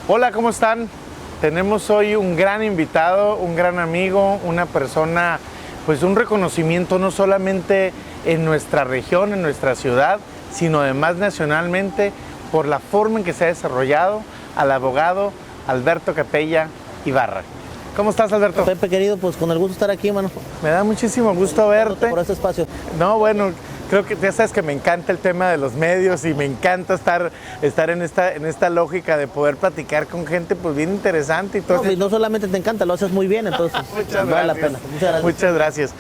Hola, ¿cómo están? Tenemos hoy un gran invitado, un gran amigo, una persona, pues un reconocimiento no solamente en nuestra región, en nuestra ciudad, sino además nacionalmente por la forma en que se ha desarrollado, al abogado Alberto Capella Ibarra. ¿Cómo estás, Alberto? Pepe, querido, pues con el gusto de estar aquí, mano. Me da muchísimo gusto verte. Por este espacio. No, bueno, creo que ya sabes que me encanta el tema de los medios y me encanta estar en esta lógica de poder platicar con gente pues bien interesante y todo. No solamente te encanta, lo haces muy bien, entonces vale la pena. Muchas gracias. Muchas gracias.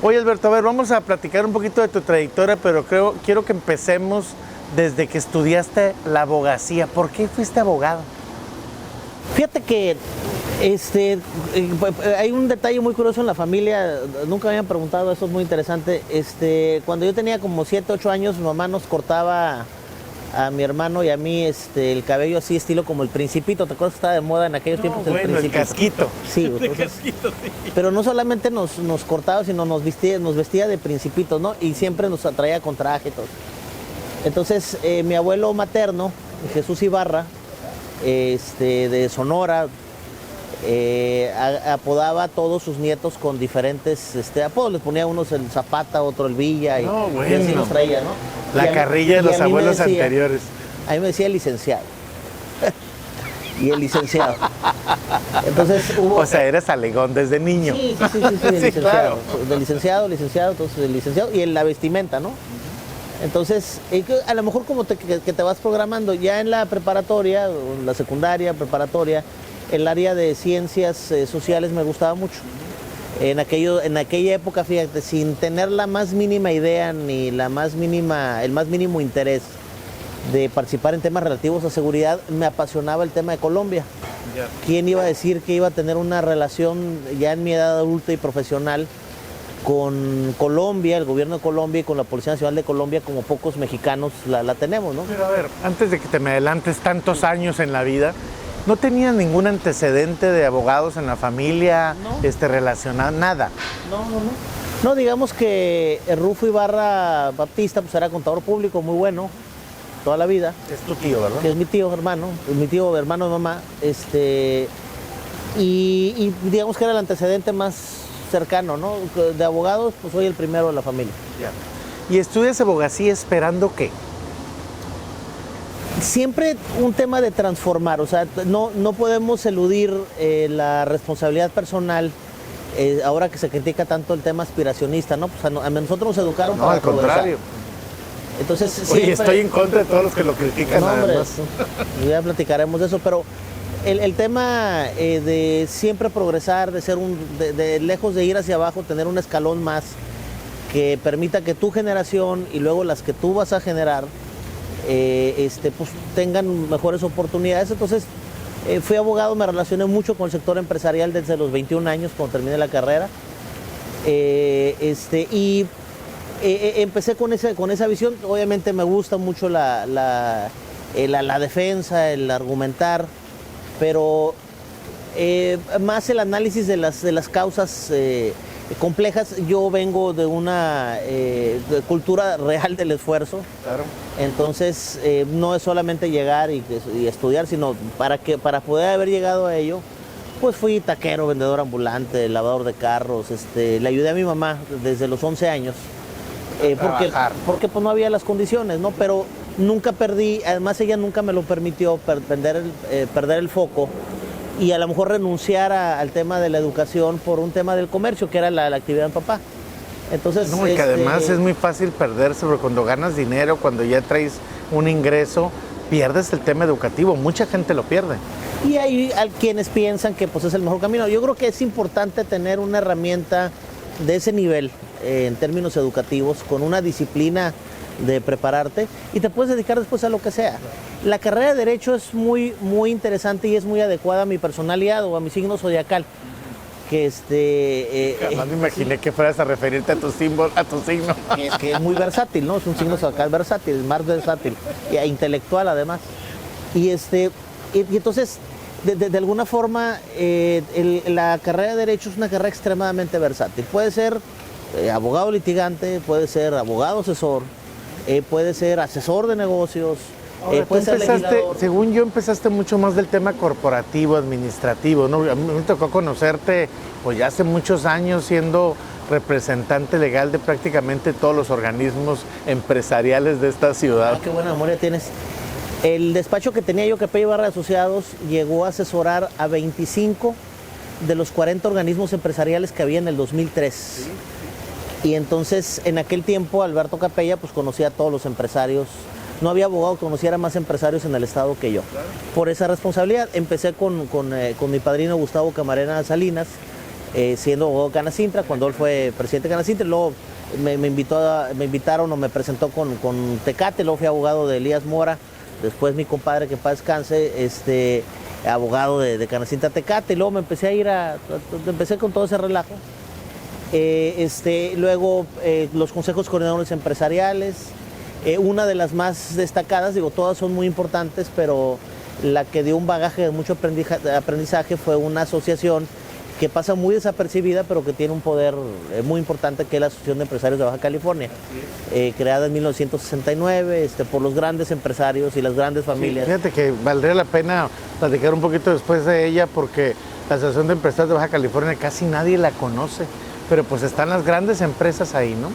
Oye, Alberto, a ver, vamos a platicar un poquito de tu trayectoria, pero quiero que empecemos desde que estudiaste la abogacía. ¿Por qué fuiste abogado? Fíjate que hay un detalle muy curioso en la familia, nunca me habían preguntado, eso es muy interesante. Cuando yo tenía como 7, 8 años, mi mamá nos cortaba a mi hermano y a mí el cabello así, estilo como el Principito. ¿Te acuerdas que estaba de moda en aquellos tiempos? Bueno, el casquito. Sí, el casquito, sí. Pero no solamente nos cortaba, sino nos vestía de Principitos, ¿no? Y siempre nos atraía con traje y todo. Entonces, mi abuelo materno, Jesús Ibarra, de Sonora, apodaba a todos sus nietos con diferentes apodos. Les ponía unos el Zapata, otro el Villa, y así nos traía, ¿no? La carrilla de los abuelos anteriores. A mí me decía el licenciado. Y el licenciado. Entonces hubo... O sea, eres alegón desde niño. Sí, el licenciado. Claro. Del licenciado, entonces el licenciado y la vestimenta, ¿no? Entonces, a lo mejor como que te vas programando ya en la preparatoria, la secundaria, preparatoria, el área de ciencias sociales me gustaba mucho. En aquella época, fíjate, sin tener la más mínima idea ni el más mínimo interés de participar en temas relativos a seguridad, me apasionaba el tema de Colombia. Yeah. ¿Quién iba a decir que iba a tener una relación ya en mi edad adulta y profesional con Colombia, el gobierno de Colombia y con la Policía Nacional de Colombia, como pocos mexicanos la tenemos, ¿no? Pero a ver, antes de que te me adelantes tantos años en la vida, ¿no tenías ningún antecedente de abogados en la familia, no. Relacionado? Nada. No, digamos que Rufo Ibarra Baptista pues era contador público muy bueno toda la vida. Es tu tío, ¿verdad? Que es mi tío hermano, hermano de mamá, y digamos que era el antecedente más cercano, ¿no? De abogados, pues soy el primero de la familia. Ya. ¿Y estudias abogacía esperando qué? Siempre un tema de transformar, o sea, no podemos eludir la responsabilidad personal, ahora que se critica tanto el tema aspiracionista, ¿no? Pues a nosotros nos educaron para progresar. Al contrario. Entonces, Oye, siempre... estoy en contra de todos los que lo critican. No, hombre, ya platicaremos de eso, pero el tema de siempre progresar, de ser lejos de ir hacia abajo, tener un escalón más que permita que tu generación y luego las que tú vas a generar pues tengan mejores oportunidades. Entonces fui abogado, me relacioné mucho con el sector empresarial desde los 21 años cuando terminé la carrera, y empecé con esa visión. Obviamente me gusta mucho la defensa, el argumentar, pero más el análisis de las causas complejas. Yo vengo de una cultura real del esfuerzo. Claro. Entonces no es solamente llegar y estudiar, sino para poder haber llegado a ello, pues fui taquero, vendedor ambulante, lavador de carros, le ayudé a mi mamá desde los 11 años, porque pues no había las condiciones, ¿no? Pero nunca perdí, además ella nunca me lo permitió perder el foco y a lo mejor renunciar al tema de la educación por un tema del comercio, que era la actividad de papá. Entonces, no, y que además es muy fácil perderse, porque cuando ganas dinero, cuando ya traes un ingreso, pierdes el tema educativo. Mucha gente lo pierde. Y hay quienes piensan que pues es el mejor camino. Yo creo que es importante tener una herramienta de ese nivel en términos educativos, con una disciplina de prepararte, y te puedes dedicar después a lo que sea. La carrera de Derecho es muy, muy interesante y es muy adecuada a mi personalidad o a mi signo zodiacal. Jamás me imaginé que fueras a referirte a tu símbolo, a tu signo. Que es muy versátil, ¿no? Es un signo zodiacal versátil, más versátil, e intelectual además. Y entonces, de alguna forma, la carrera de Derecho es una carrera extremadamente versátil. Puede ser abogado litigante, puede ser abogado asesor, puede ser asesor de negocios, Ahora, tú puede ser empezaste, legislador. según yo, empezaste mucho más del tema corporativo, administrativo, ¿no? A mí me tocó conocerte pues ya hace muchos años siendo representante legal de prácticamente todos los organismos empresariales de esta ciudad. Ah, qué buena memoria tienes. El despacho que tenía yo, Capella Ibarra Asociados, llegó a asesorar a 25 de los 40 organismos empresariales que había en el 2003. ¿Sí? Y entonces, en aquel tiempo, Alberto Capella pues conocía a todos los empresarios. No había abogado que conociera más empresarios en el estado que yo. Claro. Por esa responsabilidad, empecé con mi padrino Gustavo Camarena Salinas, siendo abogado de Canacintra, cuando él fue presidente de Canacintra. Luego me invitaron o me presentó con Tecate, luego fui abogado de Elías Mora. Después mi compadre, que en paz descanse, abogado de Canacintra Tecate, y luego me empecé a empecé con todo ese relajo. Luego los consejos coordinadores empresariales, una de las más destacadas, digo, todas son muy importantes, pero la que dio un bagaje de mucho aprendizaje fue una asociación que pasa muy desapercibida, pero que tiene un poder muy importante, que es la Asociación de Empresarios de Baja California, creada en 1969 por los grandes empresarios y las grandes familias. Sí, fíjate que valdría la pena platicar un poquito después de ella, porque la Asociación de Empresarios de Baja California casi nadie la conoce, pero pues están las grandes empresas ahí, ¿no?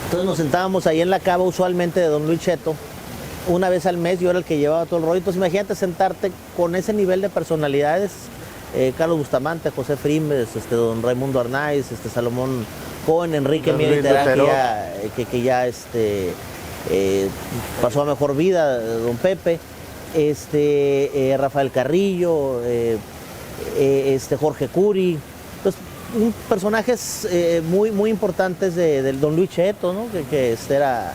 Entonces nos sentábamos ahí en la cava usualmente de don Luis Cheto, una vez al mes. Yo era el que llevaba todo el rollo. Entonces imagínate sentarte con ese nivel de personalidades, Carlos Bustamante, José Frimes, don Raimundo Arnaiz, Salomón Cohen, Enrique Miera, que ya pasó a mejor vida, don Pepe, Rafael Carrillo, Jorge Curi. Entonces, personajes muy importantes del don Luis Cheto, ¿no? que era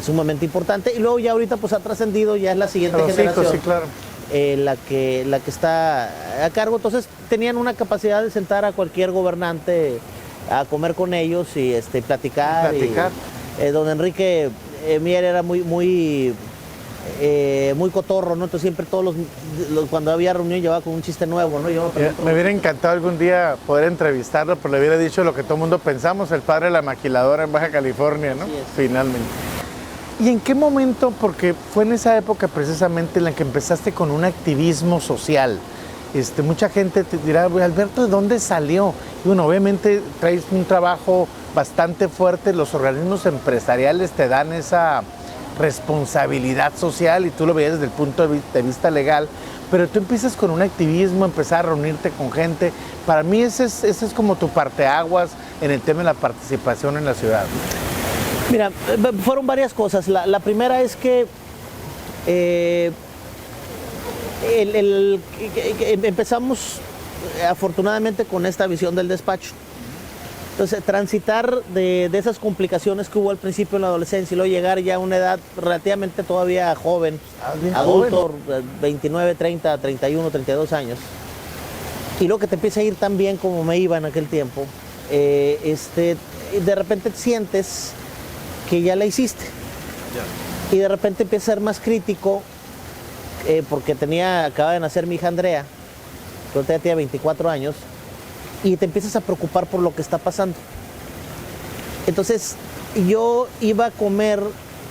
sumamente importante. Y luego ya ahorita pues ha trascendido, ya es la siguiente generación. Hijos, sí, claro. La que está a cargo. Entonces tenían una capacidad de sentar a cualquier gobernante a comer con ellos y platicar. Don Enrique Mier era muy cotorro, ¿no? Entonces siempre cuando había reunión llevaba con un chiste nuevo, ¿no? Me hubiera encantado algún día poder entrevistarlo, pero le hubiera dicho lo que todo el mundo pensamos, el padre de la maquiladora en Baja California, ¿no? Finalmente. ¿Y en qué momento? Porque fue en esa época precisamente en la que empezaste con un activismo social. Mucha gente te dirá, Alberto, ¿de dónde salió? Y bueno, obviamente traes un trabajo bastante fuerte, los organismos empresariales te dan esa responsabilidad social y tú lo veías desde el punto de vista legal, pero tú empiezas con un activismo, empezar a reunirte con gente. Para mí ese es como tu parteaguas en el tema de la participación en la ciudad. Mira, fueron varias cosas. La primera es que empezamos afortunadamente con esta visión del despacho. Entonces, transitar de esas complicaciones que hubo al principio en la adolescencia y luego llegar ya a una edad relativamente todavía joven, adulto, 29, 30, 31, 32 años, y luego que te empieza a ir tan bien como me iba en aquel tiempo, de repente sientes que ya la hiciste. Y de repente empieza a ser más crítico, porque acaba de nacer mi hija Andrea, pero ya tenía 24 años, y te empiezas a preocupar por lo que está pasando. Entonces, yo iba a comer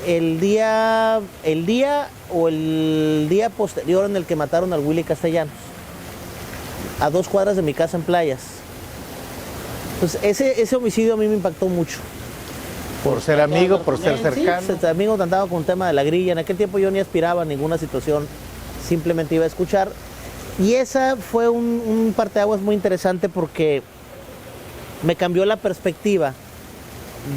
el día posterior en el que mataron al Willy Castellanos, a 2 cuadras de mi casa en Playas. Entonces, ese homicidio a mí me impactó mucho. Por ser amigo, por ser cercano. Sí, amigo, andaba con el tema de la grilla. En aquel tiempo yo ni aspiraba a ninguna situación, simplemente iba a escuchar. Y esa fue un parteaguas muy interesante porque me cambió la perspectiva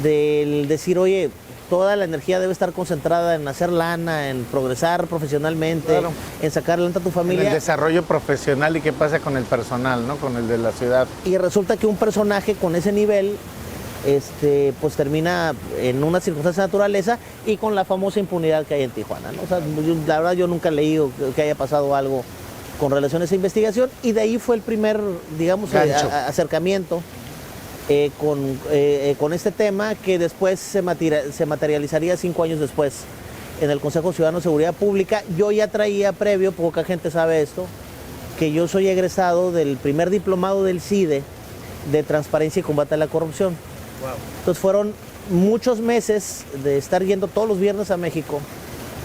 del decir, oye, toda la energía debe estar concentrada en hacer lana, en progresar profesionalmente, claro, en sacar adelante a tu familia. En el desarrollo profesional y qué pasa con el personal, ¿no? Con el de la ciudad. Y resulta que un personaje con ese nivel pues termina en una circunstancia de naturaleza y con la famosa impunidad que hay en Tijuana, ¿no? O sea, la verdad yo nunca he leído que haya pasado algo con relación a esa investigación, y de ahí fue el primer, digamos, acercamiento con este tema, que después se materializaría 5 años después en el Consejo Ciudadano de Seguridad Pública. Yo ya traía previo, poca gente sabe esto, que yo soy egresado del primer diplomado del CIDE de Transparencia y Combate a la Corrupción. Wow. Entonces fueron muchos meses de estar yendo todos los viernes a México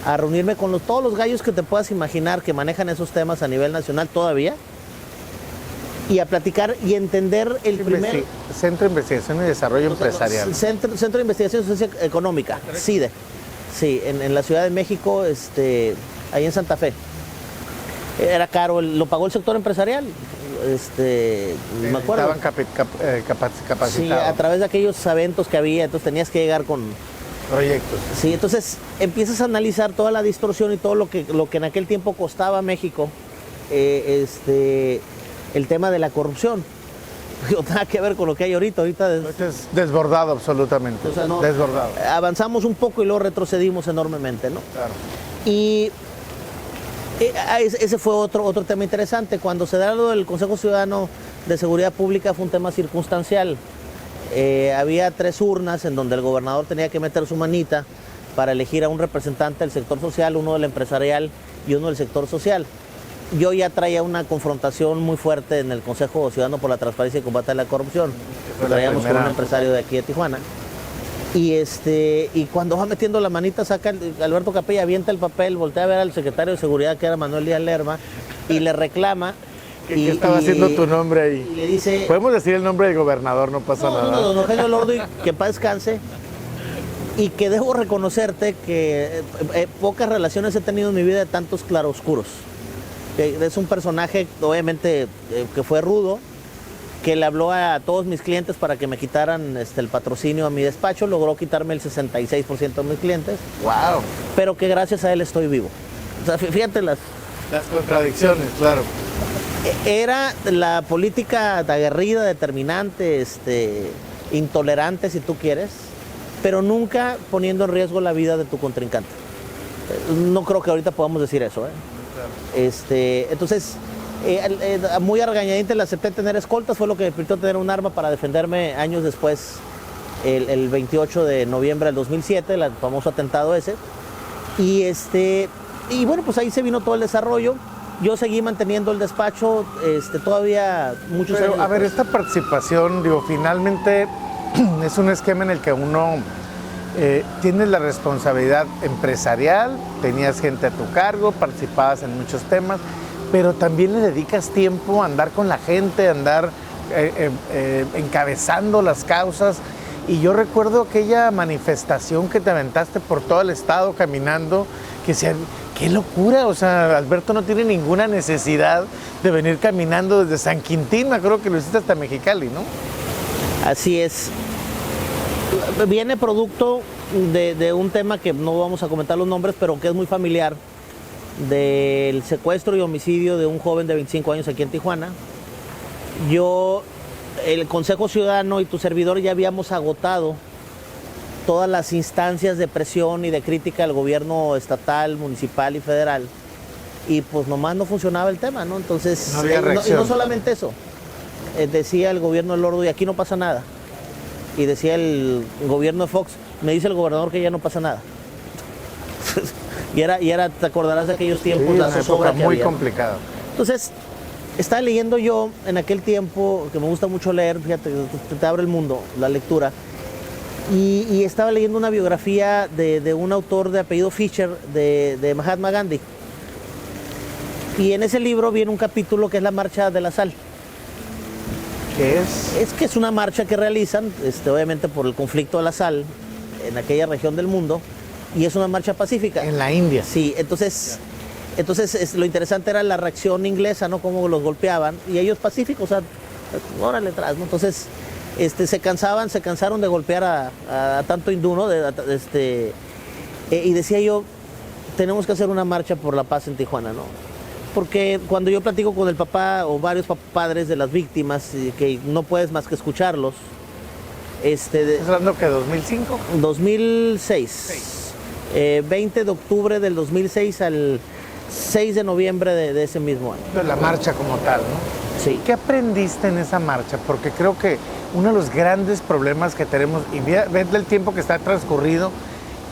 a reunirme con todos los gallos que te puedas imaginar que manejan esos temas a nivel nacional todavía, y a platicar y entender el primer... Centro de Investigación y Desarrollo Empresarial. Centro de Investigación Socioeconómica, CIDE. Sí, en la Ciudad de México, ahí en Santa Fe. Era caro, lo pagó el sector empresarial. Me acuerdo. Estaban capacitados. Sí, a través de aquellos eventos que había, entonces tenías que llegar con proyectos. Sí, entonces empiezas a analizar toda la distorsión y todo lo que en aquel tiempo costaba a México, el tema de la corrupción. No nada que ver con lo que hay ahorita. Ahorita es desbordado absolutamente. O sea, no, desbordado. Avanzamos un poco y luego retrocedimos enormemente, ¿no? Claro. Y ese fue otro tema interesante. Cuando se da lo del Consejo Ciudadano de Seguridad Pública fue un tema circunstancial. Había 3 urnas en donde el gobernador tenía que meter su manita para elegir a un representante del sector social, uno del empresarial y uno del sector social. Yo ya traía una confrontación muy fuerte en el Consejo Ciudadano por la Transparencia y Combate a la Corrupción. Traíamos con un empresario de aquí de Tijuana. Y cuando va metiendo la manita, saca Alberto Capella, avienta el papel, voltea a ver al secretario de Seguridad, que era Manuel Díaz Lerma, y le reclama. ¿Qué estaba haciendo tu nombre ahí? Y le dice... Podemos decir el nombre del gobernador, no pasa nada. No, don Eugenio Lordi, que paz descanse. Y que debo reconocerte que pocas relaciones he tenido en mi vida de tantos claroscuros. Es un personaje, obviamente, que fue rudo, que le habló a todos mis clientes para que me quitaran el patrocinio a mi despacho, logró quitarme el 66% de mis clientes. ¡Wow! Pero que gracias a él estoy vivo. O sea, fíjate las contradicciones, claro. Era la política aguerrida, determinante, intolerante si tú quieres, pero nunca poniendo en riesgo la vida de tu contrincante. No creo que ahorita podamos decir eso, ¿eh? Claro. Entonces, muy a regañadientes le acepté tener escoltas, fue lo que me permitió tener un arma para defenderme años después, el 28 de noviembre del 2007, el famoso atentado ese. Y bueno, pues ahí se vino todo el desarrollo. Yo seguí manteniendo el despacho todavía muchos años. Pero, a ver, esta participación, digo, finalmente es un esquema en el que uno tienes la responsabilidad empresarial, tenías gente a tu cargo, participabas en muchos temas, pero también le dedicas tiempo a andar con la gente, a andar encabezando las causas. Y yo recuerdo aquella manifestación que te aventaste por todo el estado caminando, que decían, ¡qué locura! O sea, Alberto no tiene ninguna necesidad de venir caminando desde San Quintín, me acuerdo que lo hiciste hasta Mexicali, ¿no? Así es. Viene producto de un tema que no vamos a comentar los nombres, pero que es muy familiar, del secuestro y homicidio de un joven de 25 años aquí en Tijuana. El Consejo Ciudadano y tu servidor ya habíamos agotado todas las instancias de presión y de crítica al gobierno estatal, municipal y federal, y pues nomás no funcionaba el tema, ¿no? Entonces, no había reacción. Y no solamente eso, decía el gobierno del Lordo, y aquí no pasa nada, y decía el gobierno de Fox, me dice el gobernador que ya no pasa nada. y era, te acordarás de aquellos tiempos, sí, la zozobra que muy había. complicado. Entonces, estaba leyendo yo en aquel tiempo, que me gusta mucho leer, fíjate, te abre el mundo, la lectura, y estaba leyendo una biografía de un autor de apellido Fisher, de Mahatma Gandhi. Y en ese libro viene un capítulo que es la Marcha de la Sal. ¿Qué es? Es que es una marcha que realizan, obviamente por el conflicto de la sal en aquella región del mundo, y es una marcha pacífica. En la India. Sí, entonces lo interesante era la reacción inglesa, ¿no? Cómo los golpeaban, y ellos pacíficos, o sea, órale atrás, ¿no? Entonces, se cansaron de golpear a tanto hindú, ¿no? Y decía yo, tenemos que hacer una marcha por la paz en Tijuana, ¿no? Porque cuando yo platico con el papá o varios padres de las víctimas, que no puedes más que escucharlos, ¿Estás hablando que 2005? 2006. 20 de octubre del 2006 al 6 de noviembre de ese mismo año. De la marcha como tal, ¿no? Sí. ¿Qué aprendiste en esa marcha? Porque creo que uno de los grandes problemas que tenemos, y ve el tiempo que está transcurrido,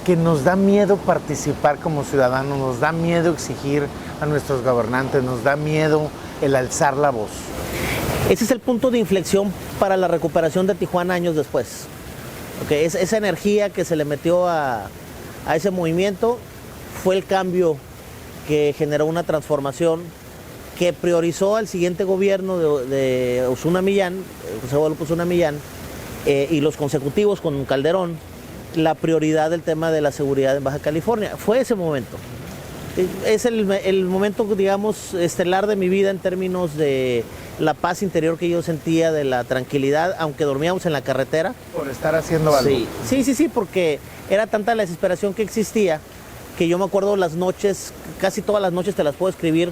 que nos da miedo participar como ciudadanos, nos da miedo exigir a nuestros gobernantes, nos da miedo el alzar la voz. Ese es el punto de inflexión para la recuperación de Tijuana años después. Okay, esa energía que se le metió a ese movimiento fue el cambio que generó una transformación que priorizó al siguiente gobierno de Osuna Millán, José Guadalupe Osuna Millán, y los consecutivos con Calderón, la prioridad del tema de la seguridad en Baja California. Fue ese momento. Es el momento, digamos, estelar de mi vida en términos de la paz interior que yo sentía, de la tranquilidad, aunque dormíamos en la carretera. Por estar haciendo algo. Sí, porque era tanta la desesperación que existía que yo me acuerdo las noches, casi todas las noches te las puedo escribir,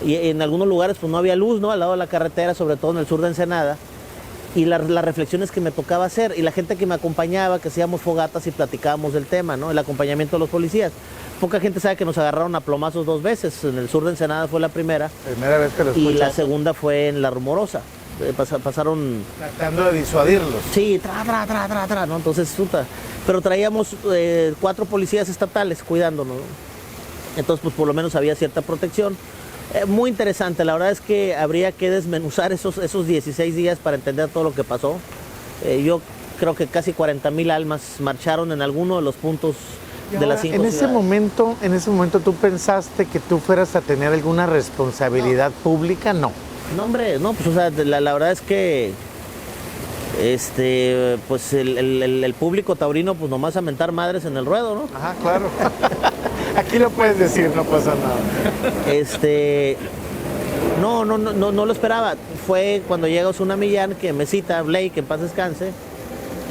y en algunos lugares pues no había luz, ¿no? Al lado de la carretera, sobre todo en el sur de Ensenada, y las reflexiones que me tocaba hacer, y la gente que me acompañaba, que hacíamos fogatas y platicábamos del tema, ¿no? El acompañamiento de los policías. Poca gente sabe que nos agarraron a plomazos 2 veces. En el sur de Ensenada fue la primera. Primera vez que lo escuchas. Y la segunda fue en La Rumorosa. Pasaron... Tratando de disuadirlos. Sí, ¿no? Entonces, pero traíamos 4 policías estatales cuidándonos, ¿no? Entonces, pues por lo menos había cierta protección. Muy interesante, la verdad es que habría que desmenuzar esos 16 días para entender todo lo que pasó. Yo creo que casi 40,000 almas marcharon en alguno de los puntos de las 5 ciudades. En ese momento, ¿tú pensaste que tú fueras a tener alguna responsabilidad pública? No. No, hombre, no, pues o sea, la verdad es que pues el público taurino, pues nomás a mentar madres en el ruedo, ¿no? Ajá, claro. Aquí lo puedes decir, no pasa nada. No lo esperaba. Fue cuando llega Osuna Millán que me cita Blake, que en paz descanse,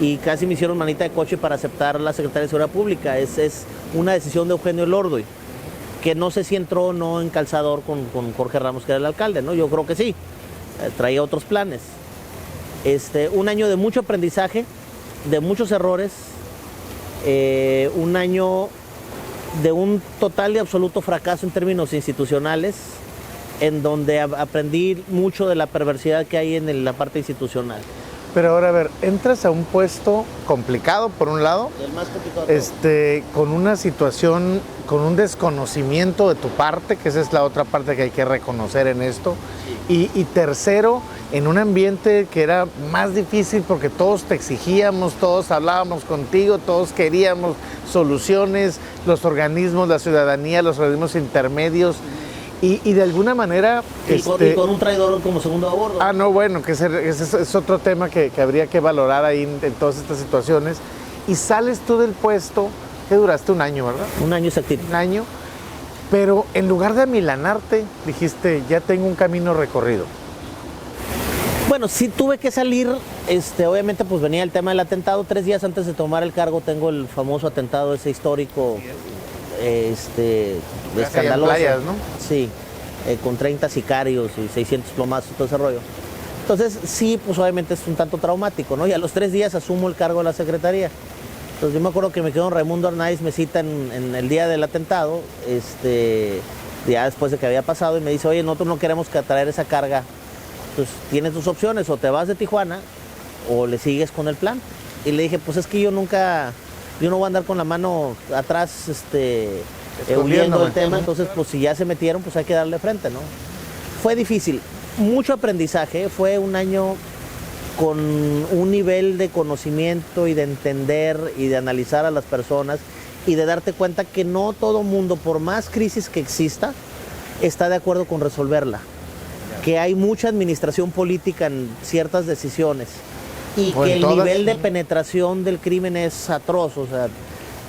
y casi me hicieron manita de coche para aceptar la Secretaría de Seguridad Pública. Es una decisión de Eugenio Elordoy, que no sé si entró o no en calzador con Jorge Ramos, que era el alcalde, ¿no? Yo creo que sí. Traía otros planes. Un año de mucho aprendizaje, de muchos errores, un año de un total y absoluto fracaso en términos institucionales, en donde aprendí mucho de la perversidad que hay en la parte institucional. Pero ahora, a ver, entras a un puesto complicado, por un lado, El más complicado. con una situación, con un desconocimiento de tu parte, que esa es la otra parte que hay que reconocer en esto, y tercero, en un ambiente que era más difícil porque todos te exigíamos, todos hablábamos contigo, todos queríamos soluciones, los organismos, la ciudadanía, los organismos intermedios, y de alguna manera... Y con un traidor como segundo a bordo. Ah, no, bueno, que ese es otro tema que habría que valorar ahí en todas estas situaciones. Y sales tú del puesto, que duraste 1 año, ¿verdad? 1 año exactito. 1 año, pero en lugar de amilanarte, dijiste, ya tengo un camino recorrido. Bueno, sí tuve que salir, obviamente pues venía el tema del atentado. 3 días antes de tomar el cargo tengo el famoso atentado ese histórico, escandaloso. Playas, ¿no? Sí, con 30 sicarios y 600 plomazos y todo ese rollo. Entonces sí, pues obviamente es un tanto traumático, ¿no? Y a los 3 días asumo el cargo de la Secretaría. Entonces yo me acuerdo que me quedó Raimundo Arnaiz, me cita en el día del atentado, ya después de que había pasado, y me dice, oye, nosotros no queremos traer esa carga. Entonces tienes 2 opciones, o te vas de Tijuana o le sigues con el plan. Y le dije, pues es que yo no voy a andar con la mano atrás huyendo del tema, entonces pues si ya se metieron, pues hay que darle frente, ¿no? Fue difícil, mucho aprendizaje, fue un año con un nivel de conocimiento y de entender y de analizar a las personas y de darte cuenta que no todo mundo, por más crisis que exista, está de acuerdo con resolverla. Que hay mucha administración política en ciertas decisiones y que el nivel de penetración del crimen es atroz, o sea,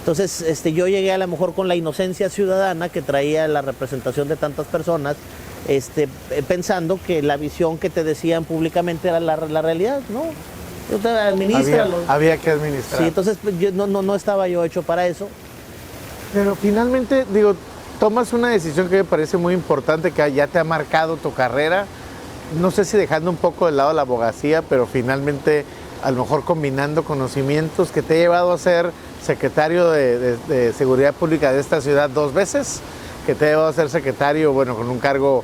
entonces yo llegué a lo mejor con la inocencia ciudadana que traía la representación de tantas personas, pensando que la visión que te decían públicamente era la realidad, ¿no? Había que administrar. Sí, entonces no estaba yo hecho para eso. Pero finalmente, digo, tomas una decisión que me parece muy importante, que ya te ha marcado tu carrera, no sé si dejando un poco de lado la abogacía, pero finalmente a lo mejor combinando conocimientos, que te ha llevado a ser secretario de Seguridad Pública de esta ciudad 2 veces, que te ha llevado a ser secretario, bueno, con un cargo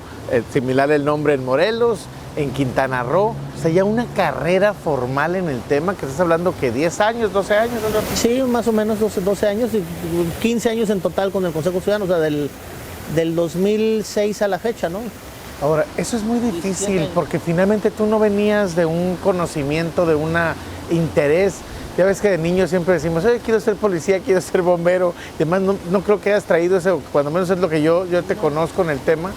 similar el nombre en Morelos, en Quintana Roo, o sea, ya una carrera formal en el tema, que estás hablando que 10 años, 12 años. ¿No? Sí, más o menos 12 años, y 15 años en total con el Consejo Ciudadano, o sea, del 2006 a la fecha, ¿no? Ahora, eso es muy difícil porque finalmente tú no venías de un conocimiento, de un interés. Ya ves que de niños siempre decimos, oye, quiero ser policía, quiero ser bombero. Además, no creo que hayas traído eso, cuando menos es lo que yo te conozco en el tema.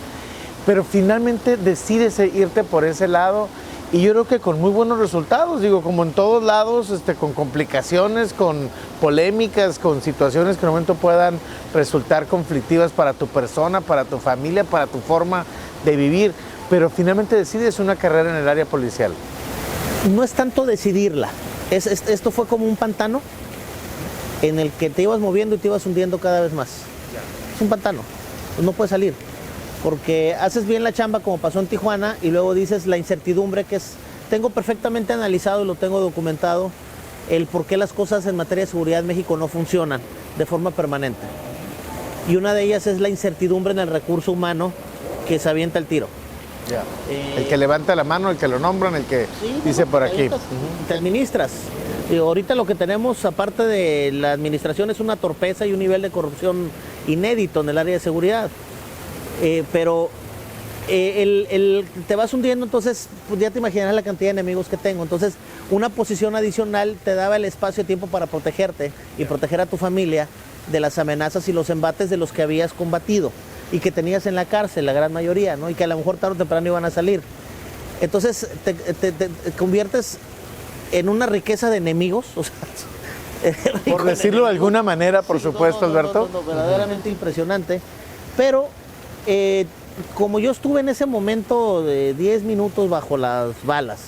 Pero finalmente decides irte por ese lado y yo creo que con muy buenos resultados, digo, como en todos lados, con complicaciones, con polémicas, con situaciones que en un momento puedan resultar conflictivas para tu persona, para tu familia, para tu forma de vivir, pero finalmente decides una carrera en el área policial. No es tanto decidirla, esto fue como un pantano en el que te ibas moviendo y te ibas hundiendo cada vez más. Es un pantano, no puedes salir. Porque haces bien la chamba como pasó en Tijuana y luego dices la incertidumbre que es, tengo perfectamente analizado y lo tengo documentado, el por qué las cosas en materia de seguridad en México no funcionan de forma permanente. Y una de ellas es la incertidumbre en el recurso humano que se avienta el tiro. Yeah. El que levanta la mano, el que lo nombran, el que dice por aquí. Te administras. Y ahorita lo que tenemos, aparte de la administración, es una torpeza y un nivel de corrupción inédito en el área de seguridad. Pero te vas hundiendo, entonces pues ya te imaginarás la cantidad de enemigos que tengo. Entonces, una posición adicional te daba el espacio y tiempo para protegerte y proteger a tu familia de las amenazas y los embates de los que habías combatido y que tenías en la cárcel, la gran mayoría, ¿no? Y que a lo mejor tarde o temprano iban a salir. Entonces, te conviertes en una riqueza de enemigos, o sea, por decirlo de alguna manera, por supuesto, Alberto. Verdaderamente impresionante. Pero como yo estuve en ese momento de 10 minutos bajo las balas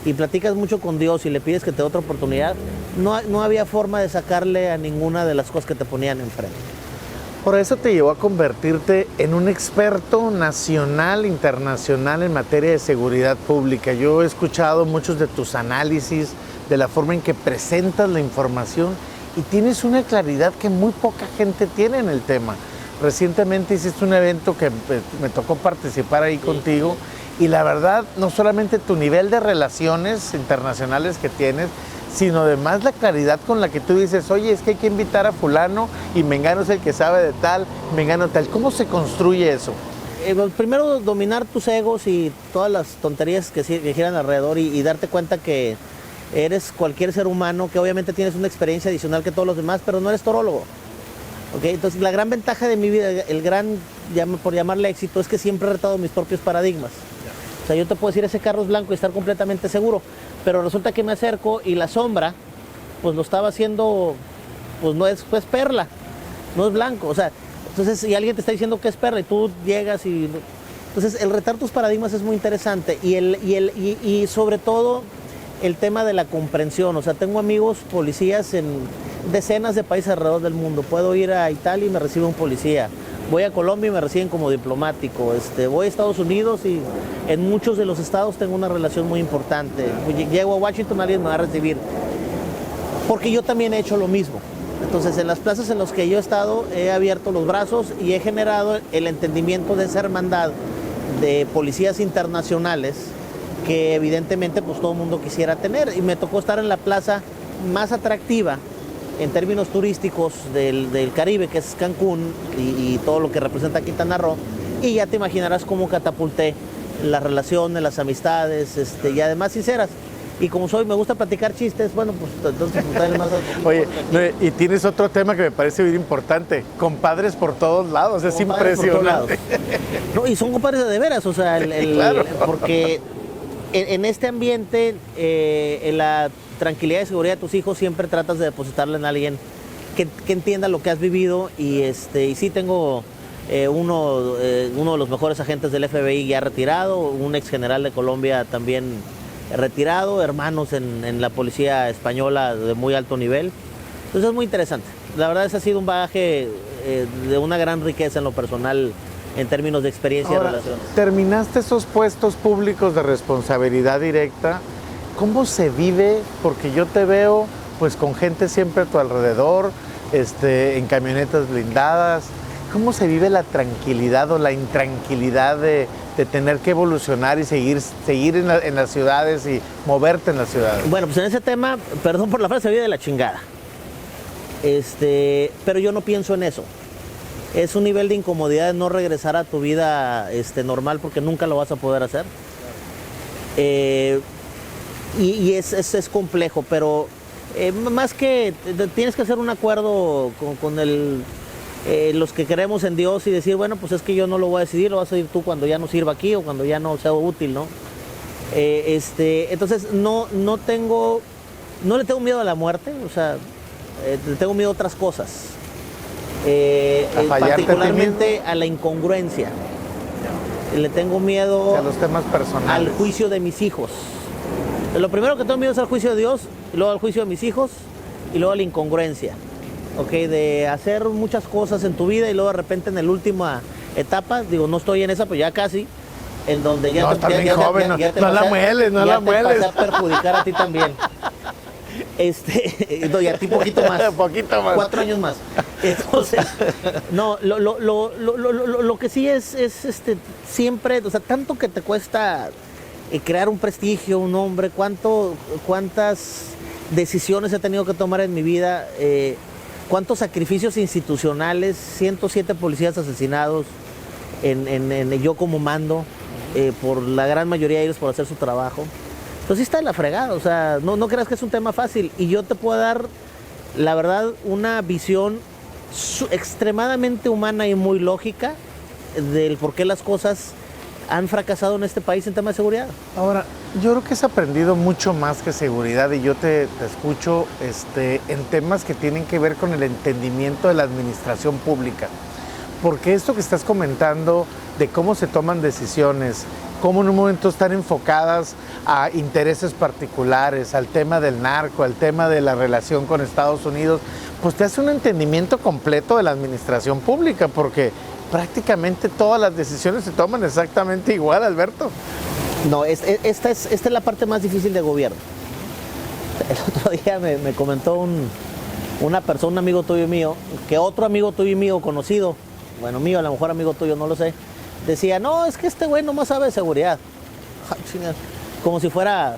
y platicas mucho con Dios y le pides que te dé otra oportunidad, no había forma de sacarle a ninguna de las cosas que te ponían enfrente. Por eso te llevó a convertirte en un experto nacional, internacional en materia de seguridad pública. Yo he escuchado muchos de tus análisis, de la forma en que presentas la información y tienes una claridad que muy poca gente tiene en el tema. Recientemente hiciste un evento que me tocó participar ahí contigo y la verdad, no solamente tu nivel de relaciones internacionales que tienes, sino además la claridad con la que tú dices, oye, es que hay que invitar a fulano y mengano es el que sabe de tal, mengano tal. ¿Cómo se construye eso? Primero, dominar tus egos y todas las tonterías que giran alrededor y darte cuenta que eres cualquier ser humano, que obviamente tienes una experiencia adicional que todos los demás, pero no eres torólogo. ¿Okay? Entonces, la gran ventaja de mi vida, por llamarle éxito, es que siempre he retado mis propios paradigmas. O sea, yo te puedo decir, ese carro es blanco y estar completamente seguro, pero resulta que me acerco y la sombra, pues lo estaba haciendo, pues no es perla, no es blanco. O sea, entonces, si alguien te está diciendo que es perla y tú llegas y... Entonces, el retar tus paradigmas es muy interesante y sobre todo el tema de la comprensión. O sea, tengo amigos policías en decenas de países alrededor del mundo. Puedo ir a Italia y me recibe un policía. Voy a Colombia y me reciben como diplomático. Voy a Estados Unidos y en muchos de los estados tengo una relación muy importante. Llego a Washington, alguien me va a recibir. Porque yo también he hecho lo mismo. Entonces, en las plazas en las que yo he estado, he abierto los brazos y he generado el entendimiento de esa hermandad de policías internacionales que evidentemente pues todo el mundo quisiera tener. Y me tocó estar en la plaza más atractiva en términos turísticos del Caribe, que es Cancún y todo lo que representa Quintana Roo, y ya te imaginarás cómo catapulté las relaciones, las amistades, y además sinceras. Y como me gusta platicar chistes, bueno, pues entonces más. Oye, y tienes otro tema que me parece bien importante, compadres por todos lados, es impresionante. No, y son compadres de veras, o sea, claro. Porque en este ambiente, en la tranquilidad y seguridad de tus hijos, siempre tratas de depositarle en alguien que entienda lo que has vivido. Y sí tengo uno de los mejores agentes del FBI ya retirado, un ex general de Colombia también retirado, hermanos en la policía española de muy alto nivel. Entonces es muy interesante. La verdad, ese ha sido un bagaje de una gran riqueza en lo personal, en términos de experiencia. Ahora, y relación. Terminaste esos puestos públicos de responsabilidad directa. ¿Cómo se vive? Porque yo te veo pues con gente siempre a tu alrededor, en camionetas blindadas. ¿Cómo se vive la tranquilidad o la intranquilidad de tener que evolucionar y seguir en las ciudades y moverte en las ciudades? Bueno, pues en ese tema, perdón por la frase, se vive de la chingada. Pero yo no pienso en eso. Es un nivel de incomodidad de no regresar a tu vida normal, porque nunca lo vas a poder hacer. Y es complejo, pero más que tienes que hacer un acuerdo con los que creemos en Dios y decir, bueno, pues es que yo no lo voy a decidir, lo vas a decidir tú cuando ya no sirva aquí o cuando ya no sea útil, ¿no? Entonces no le tengo miedo a la muerte, o sea, le tengo miedo a otras cosas. Particularmente a la incongruencia. Le tengo miedo a los temas personales, al juicio de mis hijos. Lo primero que tengo miedo es al juicio de Dios, y luego al juicio de mis hijos, y luego a la incongruencia. Okay, de hacer muchas cosas en tu vida y luego de repente en la última etapa, digo, no estoy en esa, pues ya casi, en donde ya no, te, está bien joven, no la mueles, no la mueles. Ya te pasé a perjudicar a ti también. No, y a ti poquito más. Poquito más. 4 años más. Entonces, no, lo que sí es siempre, o sea, tanto que te cuesta crear un prestigio, un nombre, cuántas decisiones he tenido que tomar en mi vida, cuántos sacrificios institucionales, 107 policías asesinados en yo como mando, por la gran mayoría de ellos por hacer su trabajo. Entonces sí está de la fregada, o sea, no creas que es un tema fácil. Y yo te puedo dar, la verdad, una visión extremadamente humana y muy lógica del por qué las cosas han fracasado en este país en tema de seguridad. Ahora, yo creo que has aprendido mucho más que seguridad y yo te escucho en temas que tienen que ver con el entendimiento de la administración pública. Porque esto que estás comentando de cómo se toman decisiones, cómo en un momento están enfocadas a intereses particulares, al tema del narco, al tema de la relación con Estados Unidos, pues te hace un entendimiento completo de la administración pública, porque prácticamente todas las decisiones se toman exactamente igual, Alberto. No, esta es la parte más difícil de gobierno. El otro día me comentó una persona, un amigo tuyo y mío, que otro amigo tuyo y mío conocido, bueno, mío, a lo mejor amigo tuyo, no lo sé, decía, no, es que este güey nomás sabe de seguridad. Como si fuera...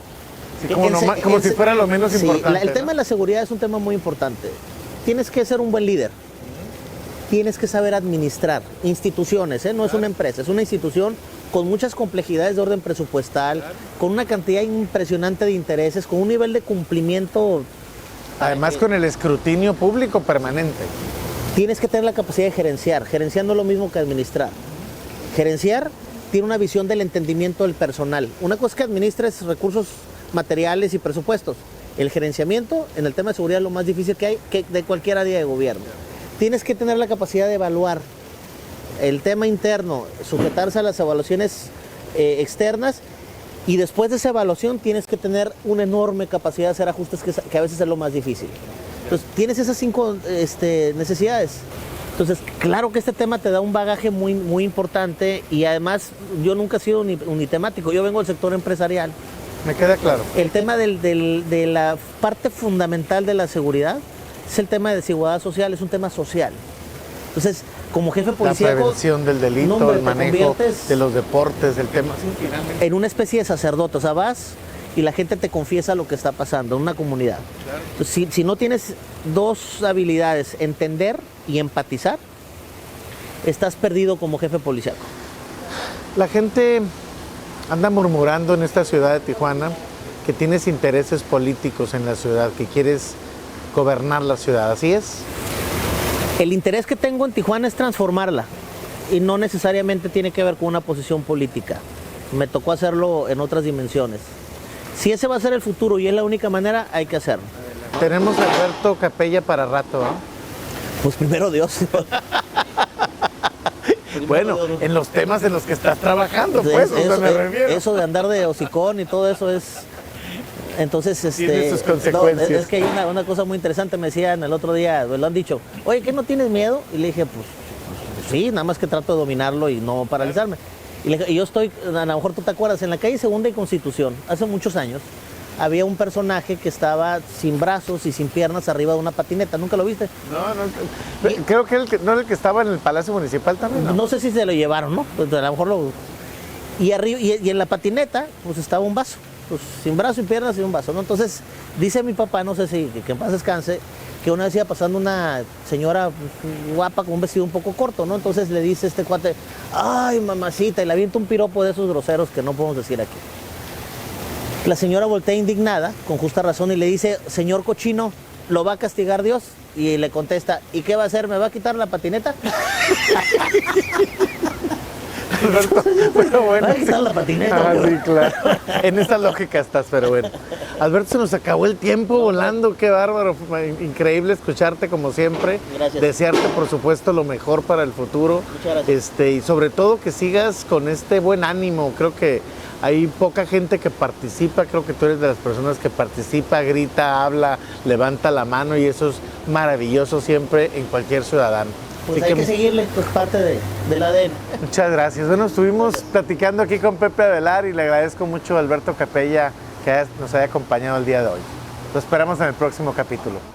Sí, como si fuera lo menos importante. El tema de la seguridad es un tema muy importante. Tienes que ser un buen líder. Tienes que saber administrar instituciones, no es una empresa, es una institución con muchas complejidades de orden presupuestal, con una cantidad impresionante de intereses, con un nivel de cumplimiento. Además con el escrutinio público permanente. Tienes que tener la capacidad de gerenciar. Gerenciar no es lo mismo que administrar. Gerenciar tiene una visión del entendimiento del personal. Una cosa es que administres recursos materiales y presupuestos. El gerenciamiento en el tema de seguridad es lo más difícil que hay de cualquier área de gobierno. Tienes que tener la capacidad de evaluar el tema interno, sujetarse a las evaluaciones externas, y después de esa evaluación tienes que tener una enorme capacidad de hacer ajustes que a veces es lo más difícil. Entonces, tienes esas 5 necesidades. Entonces, claro que este tema te da un bagaje muy, muy importante, y además yo nunca he sido unitemático, yo vengo del sector empresarial. Me queda claro. El tema de la parte fundamental de la seguridad es el tema de desigualdad social, es un tema social. Entonces, como jefe policíaco... La prevención del delito, el manejo de los deportes, el tema... En una especie de sacerdote, o sea, vas y la gente te confiesa lo que está pasando en una comunidad. Claro. Entonces, si no tienes 2 habilidades, entender y empatizar, estás perdido como jefe policíaco. La gente anda murmurando en esta ciudad de Tijuana que tienes intereses políticos en la ciudad, que quieres gobernar la ciudad, ¿así es? El interés que tengo en Tijuana es transformarla, y no necesariamente tiene que ver con una posición política. Me tocó hacerlo en otras dimensiones. Si ese va a ser el futuro y es la única manera, hay que hacerlo. Tenemos a Alberto Capella para rato, ¿no? Pues primero Dios. Bueno, en los temas en los que estás trabajando, pues, me refiero. Eso de andar de hocicón y todo eso es... Entonces, tiene sus consecuencias. No, es que hay una cosa muy interesante, me decían el otro día, me lo han dicho, oye, ¿qué no tienes miedo? Y le dije, pues sí, nada más que trato de dominarlo y no paralizarme. Y le dije, yo estoy, a lo mejor tú te acuerdas, en la calle Segunda y Constitución, hace muchos años, había un personaje que estaba sin brazos y sin piernas arriba de una patineta. ¿Nunca lo viste? No. Creo que no era el que estaba en el Palacio Municipal también, ¿no? No sé si se lo llevaron, ¿no? Pues a lo mejor lo... Y arriba, y en la patineta, pues estaba un vaso. Pues sin brazos, sin piernas y un vaso, ¿no? Entonces, dice mi papá, no sé si que en paz descanse, que una vez iba pasando una señora guapa con un vestido un poco corto, ¿no? Entonces le dice este cuate, ay, mamacita, y le avienta un piropo de esos groseros que no podemos decir aquí. La señora voltea indignada, con justa razón, y le dice, señor cochino, ¿lo va a castigar Dios? Y le contesta, ¿y qué va a hacer? ¿Me va a quitar la patineta? Alberto, pero bueno. Ahí está la patineta. Ah, sí, claro. En esa lógica estás, pero bueno. Alberto, se nos acabó el tiempo volando, qué bárbaro. Increíble escucharte como siempre. Gracias. Desearte, por supuesto, lo mejor para el futuro. Muchas gracias. Y sobre todo que sigas con este buen ánimo. Creo que hay poca gente que participa, creo que tú eres de las personas que participa, grita, habla, levanta la mano, y eso es maravilloso siempre en cualquier ciudadano. Pues Así hay que seguirle, pues parte del ADN. Muchas gracias. Bueno, estuvimos platicando aquí con Pepe Avelar y le agradezco mucho a Alberto Capella que nos haya acompañado el día de hoy. Lo esperamos en el próximo capítulo.